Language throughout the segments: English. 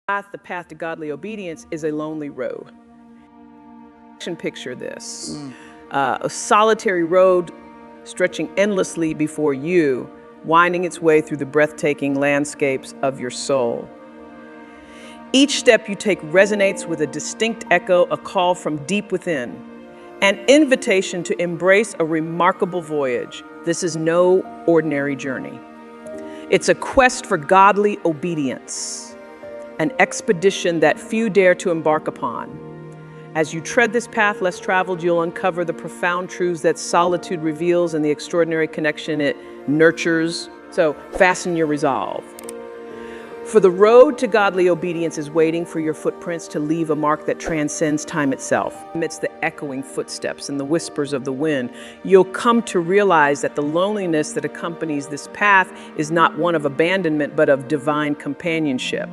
The path to godly obedience is a lonely road. Picture this, a solitary road stretching endlessly before you, winding its way through the breathtaking landscapes of your soul. Each step you take resonates with a distinct echo, a call from deep within, an invitation to embrace a remarkable voyage. This is no ordinary journey. It's a quest for godly obedience, an expedition that few dare to embark upon. As you tread this path less traveled, you'll uncover the profound truths that solitude reveals and the extraordinary connection it nurtures. So fasten your resolve. For the road to godly obedience is waiting for your footprints to leave a mark that transcends time itself. Amidst the echoing footsteps and the whispers of the wind, you'll come to realize that the loneliness that accompanies this path is not one of abandonment, but of divine companionship.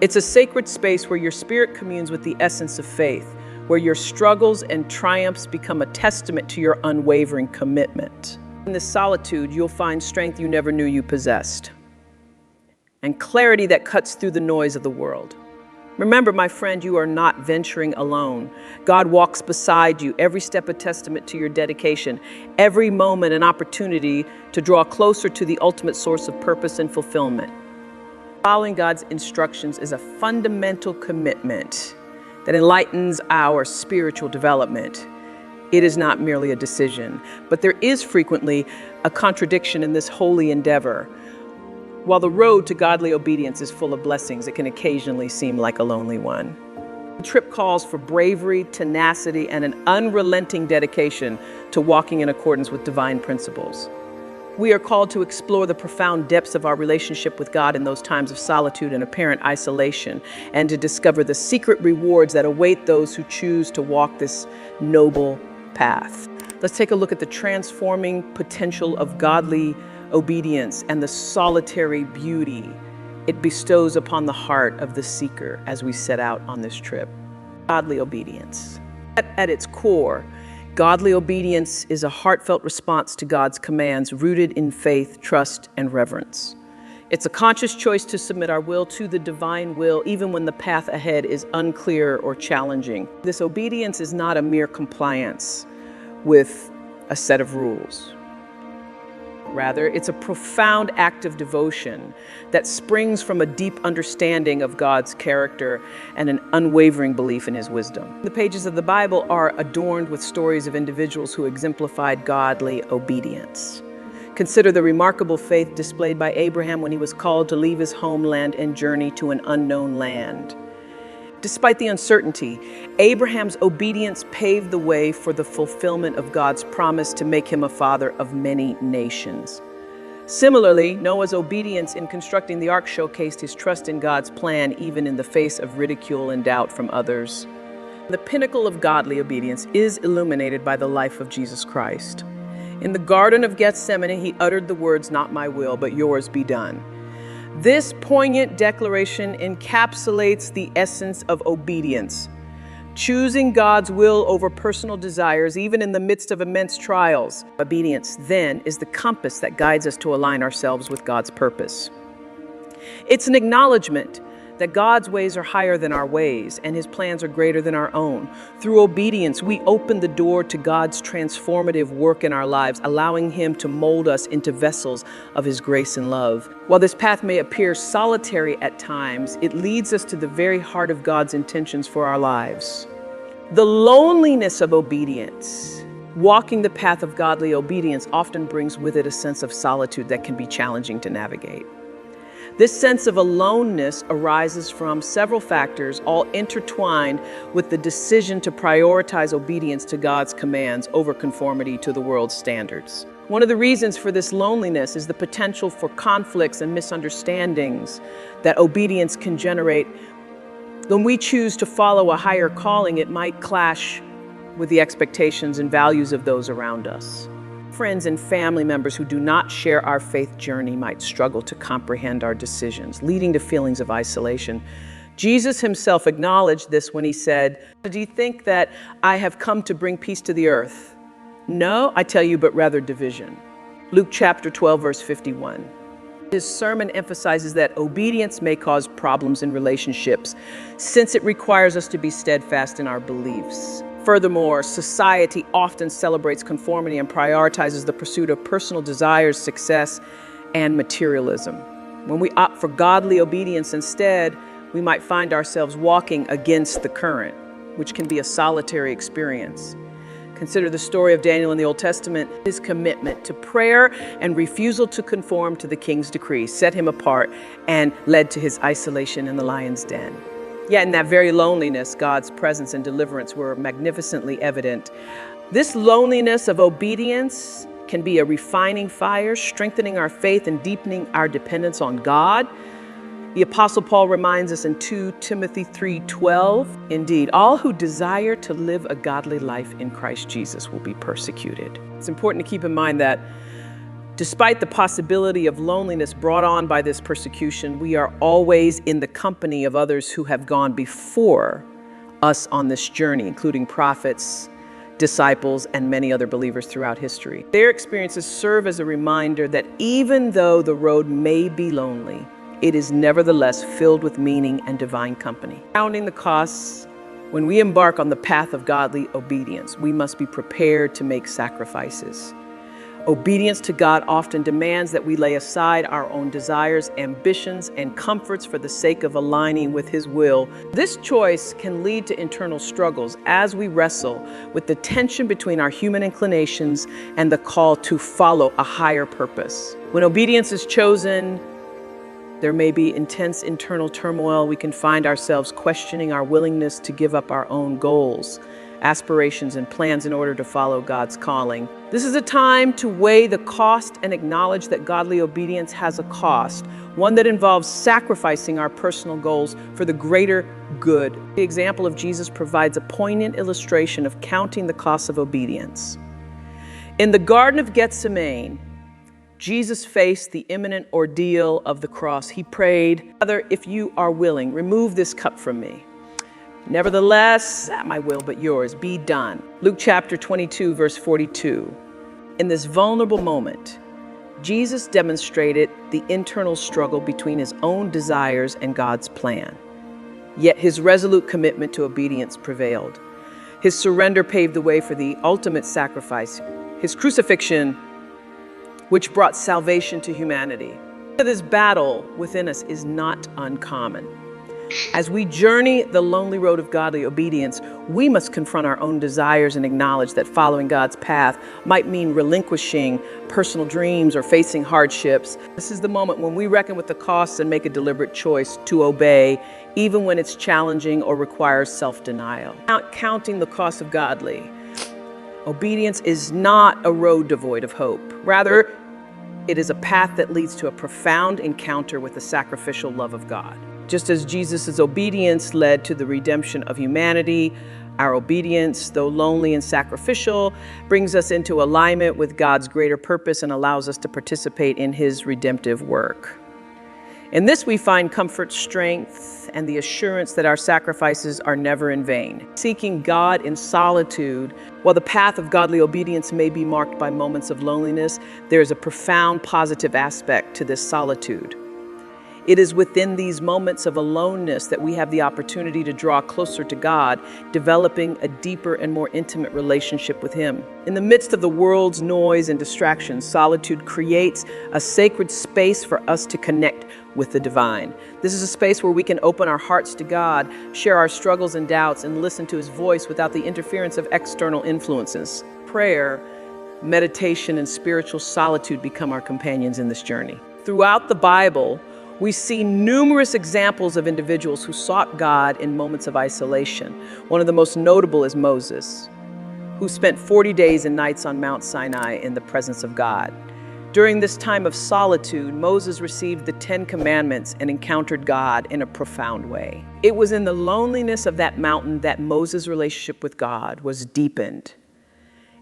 It's a sacred space where your spirit communes with the essence of faith, where your struggles and triumphs become a testament to your unwavering commitment. In this solitude, you'll find strength you never knew you possessed, and clarity that cuts through the noise of the world. Remember, my friend, you are not venturing alone. God walks beside you, every step a testament to your dedication, every moment an opportunity to draw closer to the ultimate source of purpose and fulfillment. Following God's instructions is a fundamental commitment that enlightens our spiritual development. It is not merely a decision, but there is frequently a contradiction in this holy endeavor. While the road to godly obedience is full of blessings, it can occasionally seem like a lonely one. The trip calls for bravery, tenacity, and an unrelenting dedication to walking in accordance with divine principles. We are called to explore the profound depths of our relationship with God in those times of solitude and apparent isolation, and to discover the secret rewards that await those who choose to walk this noble path. Let's take a look at the transforming potential of godly obedience and the solitary beauty it bestows upon the heart of the seeker as we set out on this trip. Godly obedience. At its core, godly obedience is a heartfelt response to God's commands rooted in faith, trust, and reverence. It's a conscious choice to submit our will to the divine will, even when the path ahead is unclear or challenging. This obedience is not a mere compliance with a set of rules. Rather, it's a profound act of devotion that springs from a deep understanding of God's character and an unwavering belief in His wisdom. The pages of the Bible are adorned with stories of individuals who exemplified godly obedience. Consider the remarkable faith displayed by Abraham when he was called to leave his homeland and journey to an unknown land. Despite the uncertainty, Abraham's obedience paved the way for the fulfillment of God's promise to make him a father of many nations. Similarly, Noah's obedience in constructing the ark showcased his trust in God's plan, even in the face of ridicule and doubt from others. The pinnacle of godly obedience is illuminated by the life of Jesus Christ. In the Garden of Gethsemane, he uttered the words, "Not my will, but yours be done." This poignant declaration encapsulates the essence of obedience, choosing God's will over personal desires, even in the midst of immense trials. Obedience, then, is the compass that guides us to align ourselves with God's purpose. It's an acknowledgement that God's ways are higher than our ways, and His plans are greater than our own. Through obedience, we open the door to God's transformative work in our lives, allowing Him to mold us into vessels of His grace and love. While this path may appear solitary at times, it leads us to the very heart of God's intentions for our lives. The loneliness of obedience, walking the path of godly obedience, often brings with it a sense of solitude that can be challenging to navigate. This sense of aloneness arises from several factors, all intertwined with the decision to prioritize obedience to God's commands over conformity to the world's standards. One of the reasons for this loneliness is the potential for conflicts and misunderstandings that obedience can generate. When we choose to follow a higher calling, it might clash with the expectations and values of those around us. Friends and family members who do not share our faith journey might struggle to comprehend our decisions, leading to feelings of isolation. Jesus Himself acknowledged this when He said, "Do you think that I have come to bring peace to the earth? No, I tell you, but rather division." Luke chapter 12, verse 51. His sermon emphasizes that obedience may cause problems in relationships, since it requires us to be steadfast in our beliefs. Furthermore, society often celebrates conformity and prioritizes the pursuit of personal desires, success, and materialism. When we opt for godly obedience instead, we might find ourselves walking against the current, which can be a solitary experience. Consider the story of Daniel in the Old Testament. His commitment to prayer and refusal to conform to the king's decree set him apart and led to his isolation in the lion's den. Yet in that very loneliness, God's presence and deliverance were magnificently evident. This loneliness of obedience can be a refining fire, strengthening our faith and deepening our dependence on God. The Apostle Paul reminds us in 2 Timothy 3:12, indeed, all who desire to live a godly life in Christ Jesus will be persecuted. It's important to keep in mind that despite the possibility of loneliness brought on by this persecution, we are always in the company of others who have gone before us on this journey, including prophets, disciples, and many other believers throughout history. Their experiences serve as a reminder that even though the road may be lonely, it is nevertheless filled with meaning and divine company. Counting the costs, when we embark on the path of godly obedience, we must be prepared to make sacrifices. Obedience to God often demands that we lay aside our own desires, ambitions, and comforts for the sake of aligning with His will. This choice can lead to internal struggles as we wrestle with the tension between our human inclinations and the call to follow a higher purpose. When obedience is chosen, there may be intense internal turmoil. We can find ourselves questioning our willingness to give up our own goals, aspirations, and plans in order to follow God's calling. This is a time to weigh the cost and acknowledge that godly obedience has a cost, one that involves sacrificing our personal goals for the greater good. The example of Jesus provides a poignant illustration of counting the cost of obedience. In the Garden of Gethsemane, Jesus faced the imminent ordeal of the cross. He prayed, "Father, if you are willing, remove this cup from me. Nevertheless, not my will, but yours, be done." Luke chapter 22, verse 42. In this vulnerable moment, Jesus demonstrated the internal struggle between his own desires and God's plan. Yet his resolute commitment to obedience prevailed. His surrender paved the way for the ultimate sacrifice, his crucifixion, which brought salvation to humanity. This battle within us is not uncommon. As we journey the lonely road of godly obedience, we must confront our own desires and acknowledge that following God's path might mean relinquishing personal dreams or facing hardships. This is the moment when we reckon with the costs and make a deliberate choice to obey, even when it's challenging or requires self-denial. Counting the cost of godly obedience is not a road devoid of hope. Rather, it is a path that leads to a profound encounter with the sacrificial love of God. Just as Jesus' obedience led to the redemption of humanity, our obedience, though lonely and sacrificial, brings us into alignment with God's greater purpose and allows us to participate in His redemptive work. In this we find comfort, strength, and the assurance that our sacrifices are never in vain. Seeking God in solitude, while the path of godly obedience may be marked by moments of loneliness, there is a profound positive aspect to this solitude. It is within these moments of aloneness that we have the opportunity to draw closer to God, developing a deeper and more intimate relationship with Him. In the midst of the world's noise and distractions, solitude creates a sacred space for us to connect with the divine. This is a space where we can open our hearts to God, share our struggles and doubts, and listen to His voice without the interference of external influences. Prayer, meditation, and spiritual solitude become our companions in this journey. Throughout the Bible, we see numerous examples of individuals who sought God in moments of isolation. One of the most notable is Moses, who spent 40 days and nights on Mount Sinai in the presence of God. During this time of solitude, Moses received the 10 Commandments and encountered God in a profound way. It was in the loneliness of that mountain that Moses' relationship with God was deepened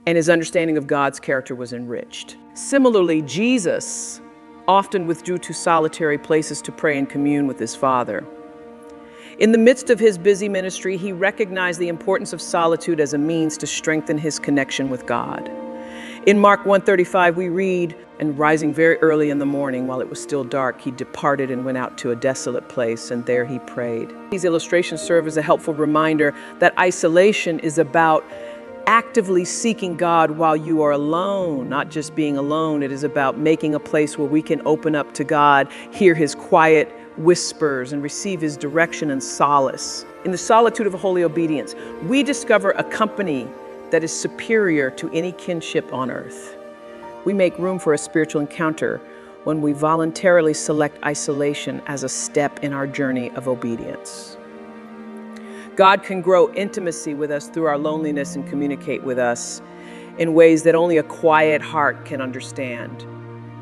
and his understanding of God's character was enriched. Similarly, Jesus often withdrew to solitary places to pray and commune with his Father. In the midst of his busy ministry, he recognized the importance of solitude as a means to strengthen his connection with God. In Mark 1:35, we read, And rising very early in the morning while it was still dark, he departed and went out to a desolate place, and there he prayed. These illustrations serve as a helpful reminder that isolation is about actively seeking God while you are alone, not just being alone. It is about making a place where we can open up to God, hear his quiet whispers, and receive his direction and solace. In the solitude of holy obedience, we discover a company that is superior to any kinship on earth. We make room for a spiritual encounter when we voluntarily select isolation as a step in our journey of obedience. God can grow intimacy with us through our loneliness and communicate with us in ways that only a quiet heart can understand.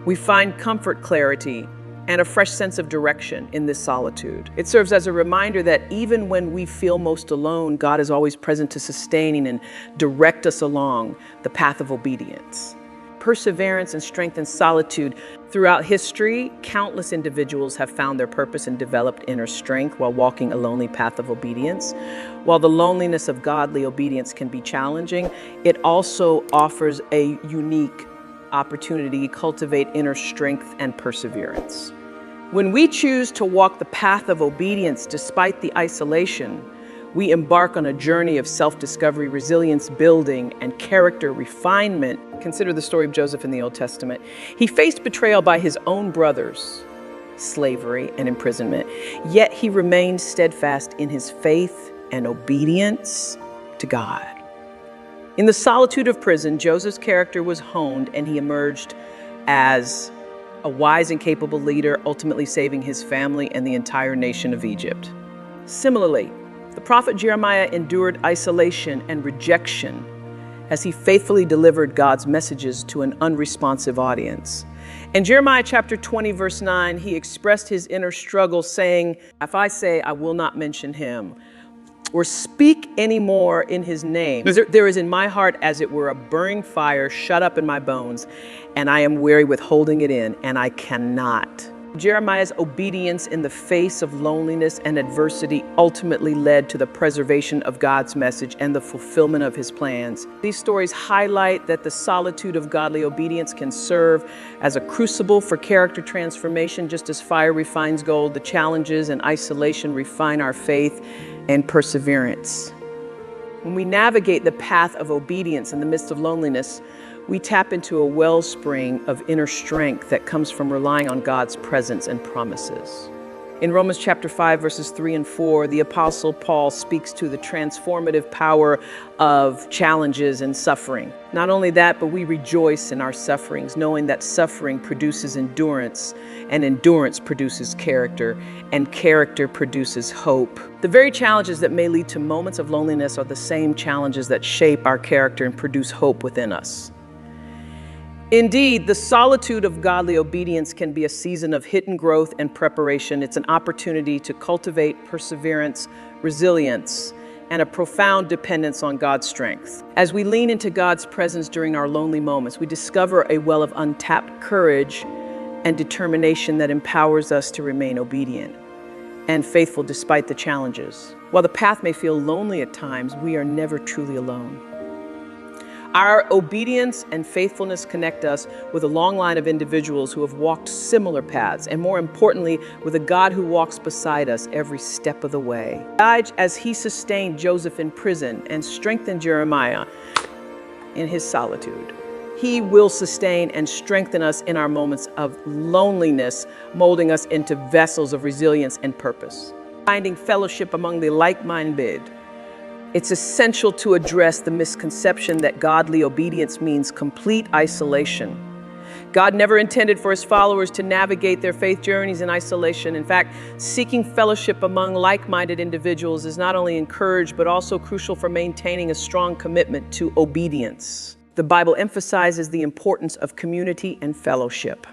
We find comfort, clarity, and a fresh sense of direction in this solitude. It serves as a reminder that even when we feel most alone, God is always present to sustain and direct us along the path of obedience. Perseverance and strength in solitude. Throughout history, countless individuals have found their purpose and developed inner strength while walking a lonely path of obedience. While the loneliness of godly obedience can be challenging, it also offers a unique opportunity to cultivate inner strength and perseverance. When we choose to walk the path of obedience despite the isolation, we embark on a journey of self-discovery, resilience building, and character refinement. Consider the story of Joseph in the Old Testament. He faced betrayal by his own brothers, slavery, and imprisonment, yet he remained steadfast in his faith and obedience to God. In the solitude of prison, Joseph's character was honed, and he emerged as a wise and capable leader, ultimately saving his family and the entire nation of Egypt. Similarly, the prophet Jeremiah endured isolation and rejection as he faithfully delivered God's messages to an unresponsive audience. In Jeremiah chapter 20, verse 9, he expressed his inner struggle, saying, "If I say I will not mention him or speak any more in his name, there is in my heart as it were a burning fire shut up in my bones, and I am weary with holding it in, and I cannot." Jeremiah's obedience in the face of loneliness and adversity ultimately led to the preservation of God's message and the fulfillment of his plans. These stories highlight that the solitude of godly obedience can serve as a crucible for character transformation. Just as fire refines gold, the challenges and isolation refine our faith and perseverance. When we navigate the path of obedience in the midst of loneliness, we tap into a wellspring of inner strength that comes from relying on God's presence and promises. In Romans chapter 5, verses 3 and 4, the Apostle Paul speaks to the transformative power of challenges and suffering. Not only that, but we rejoice in our sufferings, knowing that suffering produces endurance, and endurance produces character, and character produces hope. The very challenges that may lead to moments of loneliness are the same challenges that shape our character and produce hope within us. Indeed, the solitude of godly obedience can be a season of hidden growth and preparation. It's an opportunity to cultivate perseverance, resilience, and a profound dependence on God's strength. As we lean into God's presence during our lonely moments, we discover a well of untapped courage and determination that empowers us to remain obedient and faithful despite the challenges. While the path may feel lonely at times, we are never truly alone. Our obedience and faithfulness connect us with a long line of individuals who have walked similar paths, and more importantly, with a God who walks beside us every step of the way. As he sustained Joseph in prison and strengthened Jeremiah in his solitude, he will sustain and strengthen us in our moments of loneliness, molding us into vessels of resilience and purpose. Finding fellowship among the like-minded. It's essential to address the misconception that godly obedience means complete isolation. God never intended for his followers to navigate their faith journeys in isolation. In fact, seeking fellowship among like-minded individuals is not only encouraged, but also crucial for maintaining a strong commitment to obedience. The Bible emphasizes the importance of community and fellowship.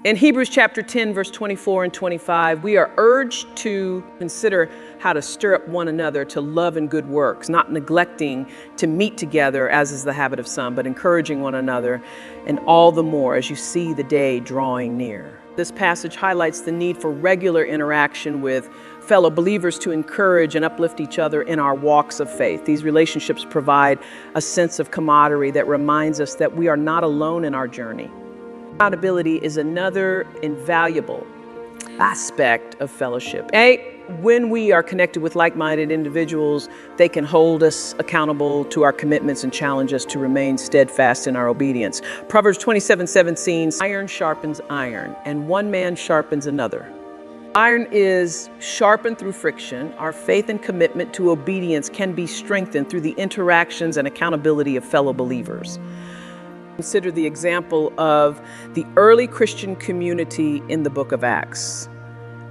In Hebrews chapter 10, verse 24 and 25, we are urged to consider how to stir up one another to love and good works, not neglecting to meet together as is the habit of some, but encouraging one another, and all the more as you see the day drawing near. This passage highlights the need for regular interaction with fellow believers to encourage and uplift each other in our walks of faith. These relationships provide a sense of camaraderie that reminds us that we are not alone in our journey. Accountability is another invaluable aspect of fellowship. When we are connected with like-minded individuals, they can hold us accountable to our commitments and challenge us to remain steadfast in our obedience. Proverbs 27:17, iron sharpens iron, and one man sharpens another. Iron is sharpened through friction. Our faith and commitment to obedience can be strengthened through the interactions and accountability of fellow believers. Consider the example of the early Christian community in the book of Acts.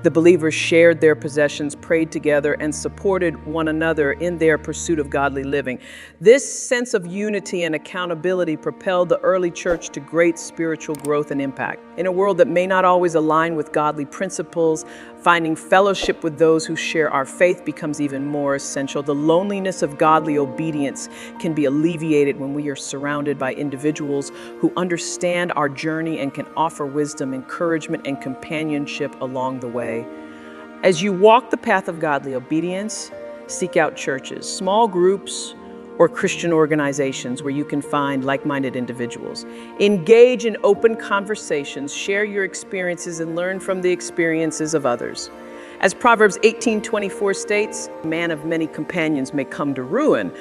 The believers shared their possessions, prayed together, and supported one another in their pursuit of godly living. This sense of unity and accountability propelled the early church to great spiritual growth and impact. In a world that may not always align with godly principles, finding fellowship with those who share our faith becomes even more essential. The loneliness of godly obedience can be alleviated when we are surrounded by individuals who understand our journey and can offer wisdom, encouragement, and companionship along the way. As you walk the path of godly obedience, seek out churches, small groups, or Christian organizations where you can find like-minded individuals. Engage in open conversations, share your experiences, and learn from the experiences of others. As Proverbs 18:24 states, "A man of many companions may come to ruin,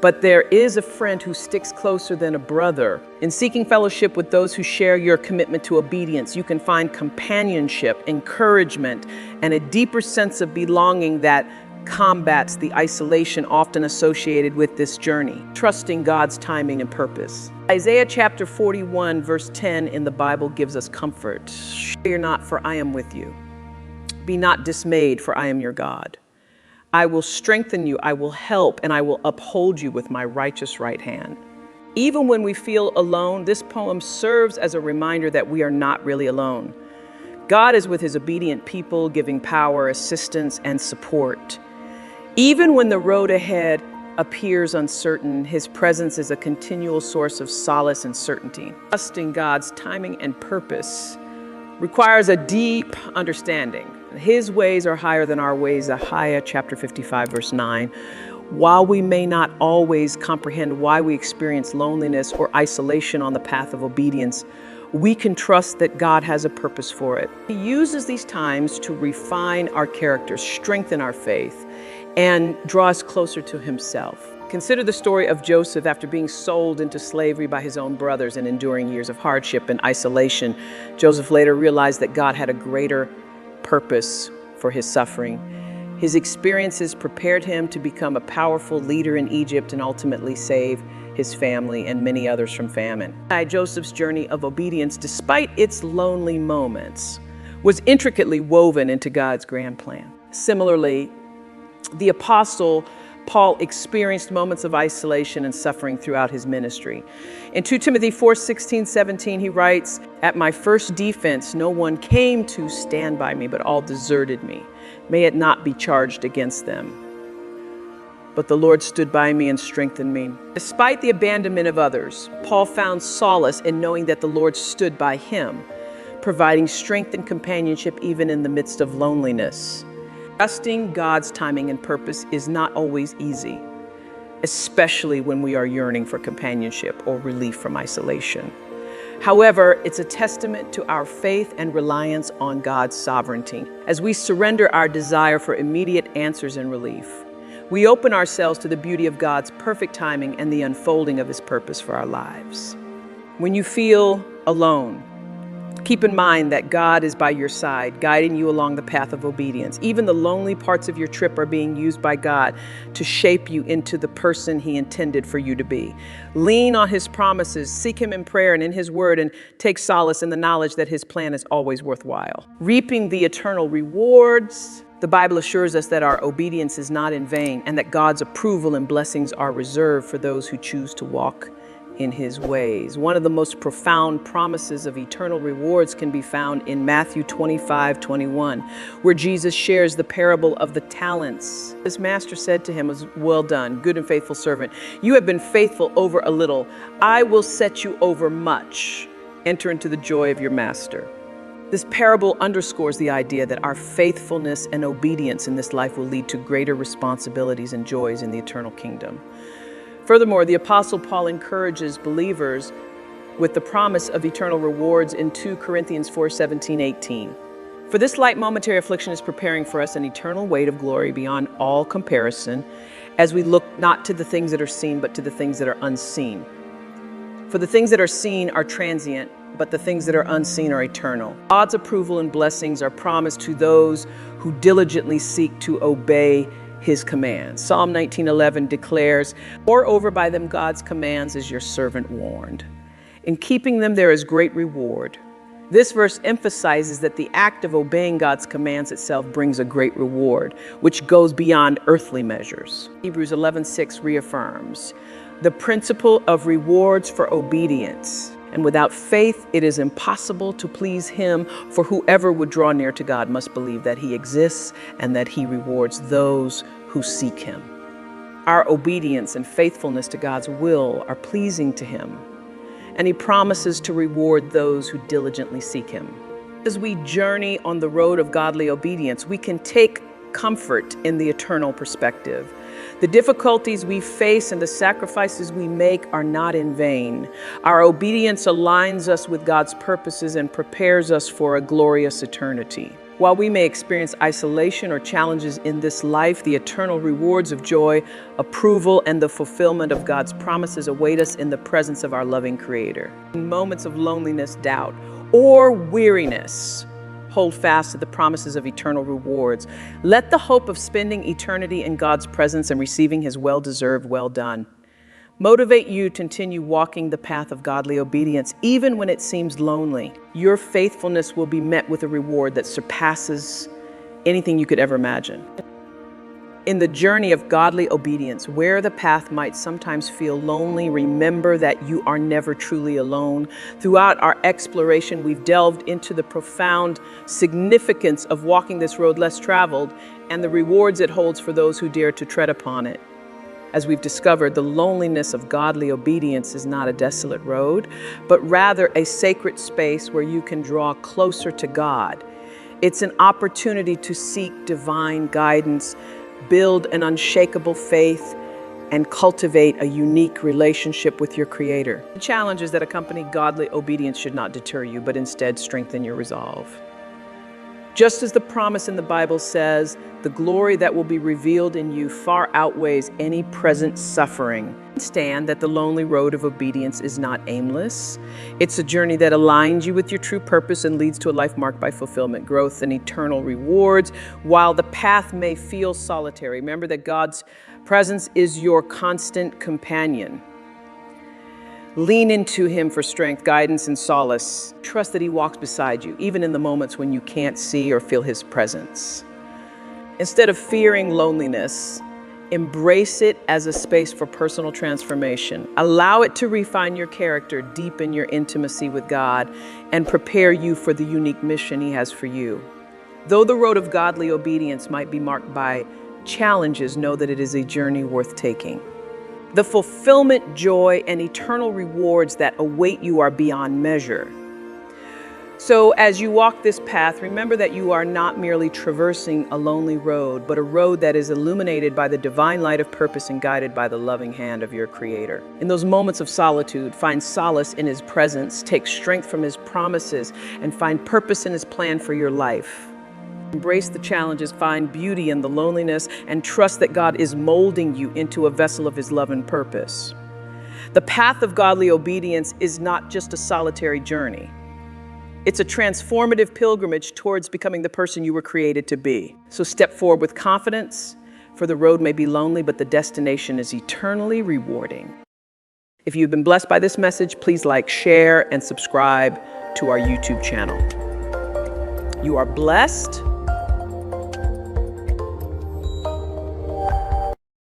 but there is a friend who sticks closer than a brother." In seeking fellowship with those who share your commitment to obedience, you can find companionship, encouragement, and a deeper sense of belonging that combats the isolation often associated with this journey. Trusting God's timing and purpose. Isaiah chapter 41, verse 10 in the Bible gives us comfort. "Fear not, for I am with you. Be not dismayed, for I am your God. I will strengthen you, I will help, and I will uphold you with my righteous right hand." Even when we feel alone, this poem serves as a reminder that we are not really alone. God is with his obedient people, giving power, assistance, and support. Even when the road ahead appears uncertain, his presence is a continual source of solace and certainty. Trusting God's timing and purpose requires a deep understanding. His ways are higher than our ways, Isaiah chapter 55, verse 9. While we may not always comprehend why we experience loneliness or isolation on the path of obedience, we can trust that God has a purpose for it. He uses these times to refine our character, strengthen our faith, and draw us closer to himself. Consider the story of Joseph after being sold into slavery by his own brothers and enduring years of hardship and isolation. Joseph later realized that God had a greater purpose for his suffering. His experiences prepared him to become a powerful leader in Egypt and ultimately save his family and many others from famine. Joseph's journey of obedience, despite its lonely moments, was intricately woven into God's grand plan. Similarly, the apostle Paul experienced moments of isolation and suffering throughout his ministry. In 2 Timothy 4:16-17, he writes, "At my first defense, no one came to stand by me, but all deserted me. May it not be charged against them. But the Lord stood by me and strengthened me." Despite the abandonment of others, Paul found solace in knowing that the Lord stood by him, providing strength and companionship even in the midst of loneliness. Trusting God's timing and purpose is not always easy, especially when we are yearning for companionship or relief from isolation. However, it's a testament to our faith and reliance on God's sovereignty. As we surrender our desire for immediate answers and relief, we open ourselves to the beauty of God's perfect timing and the unfolding of his purpose for our lives. When you feel alone, keep in mind that God is by your side, guiding you along the path of obedience. Even the lonely parts of your trip are being used by God to shape you into the person he intended for you to be. Lean on his promises, seek him in prayer and in his word, and take solace in the knowledge that his plan is always worthwhile. Reaping the eternal rewards, the Bible assures us that our obedience is not in vain and that God's approval and blessings are reserved for those who choose to walk in his ways. One of the most profound promises of eternal rewards can be found in Matthew 25:21, where Jesus shares the parable of the talents. His master said to him, "Well done, good and faithful servant. You have been faithful over a little. I will set you over much. Enter into the joy of your master." This parable underscores the idea that our faithfulness and obedience in this life will lead to greater responsibilities and joys in the eternal kingdom. Furthermore, the Apostle Paul encourages believers with the promise of eternal rewards in 2 Corinthians 4:17-18. For this light momentary affliction is preparing for us an eternal weight of glory beyond all comparison, as we look not to the things that are seen, but to the things that are unseen. For the things that are seen are transient, but the things that are unseen are eternal. God's approval and blessings are promised to those who diligently seek to obey His commands. Psalm 19:11 declares, "Moreover, by them God's commands is your servant warned. In keeping them there is great reward." This verse emphasizes that the act of obeying God's commands itself brings a great reward, which goes beyond earthly measures. Hebrews 11:6 reaffirms the principle of rewards for obedience. And without faith, it is impossible to please Him, for whoever would draw near to God must believe that He exists and that He rewards those who seek Him. Our obedience and faithfulness to God's will are pleasing to Him, and He promises to reward those who diligently seek Him. As we journey on the road of godly obedience, we can take comfort in the eternal perspective. The difficulties we face and the sacrifices we make are not in vain. Our obedience aligns us with God's purposes and prepares us for a glorious eternity. While we may experience isolation or challenges in this life, the eternal rewards of joy, approval, and the fulfillment of God's promises await us in the presence of our loving Creator. In moments of loneliness, doubt, or weariness, hold fast to the promises of eternal rewards. Let the hope of spending eternity in God's presence and receiving His well-deserved well done motivate you to continue walking the path of godly obedience, even when it seems lonely. Your faithfulness will be met with a reward that surpasses anything you could ever imagine. In the journey of godly obedience, where the path might sometimes feel lonely, remember that you are never truly alone. Throughout our exploration, we've delved into the profound significance of walking this road less traveled and the rewards it holds for those who dare to tread upon it. As we've discovered, the loneliness of godly obedience is not a desolate road, but rather a sacred space where you can draw closer to God. It's an opportunity to seek divine guidance, build an unshakable faith, and cultivate a unique relationship with your Creator. The challenges that accompany godly obedience should not deter you, but instead strengthen your resolve. Just as the promise in the Bible says, the glory that will be revealed in you far outweighs any present suffering. Understand that the lonely road of obedience is not aimless. It's a journey that aligns you with your true purpose and leads to a life marked by fulfillment, growth, and eternal rewards. While the path may feel solitary, remember that God's presence is your constant companion. Lean into Him for strength, guidance, and solace. Trust that He walks beside you, even in the moments when you can't see or feel His presence. Instead of fearing loneliness, embrace it as a space for personal transformation. Allow it to refine your character, deepen your intimacy with God, and prepare you for the unique mission He has for you. Though the road of godly obedience might be marked by challenges, know that it is a journey worth taking. The fulfillment, joy, and eternal rewards that await you are beyond measure. So as you walk this path, remember that you are not merely traversing a lonely road, but a road that is illuminated by the divine light of purpose and guided by the loving hand of your Creator. In those moments of solitude, find solace in His presence, take strength from His promises, and find purpose in His plan for your life. Embrace the challenges, find beauty in the loneliness, and trust that God is molding you into a vessel of His love and purpose. The path of godly obedience is not just a solitary journey. It's a transformative pilgrimage towards becoming the person you were created to be. So step forward with confidence, for the road may be lonely, but the destination is eternally rewarding. If you've been blessed by this message, please like, share, and subscribe to our YouTube channel. You are blessed.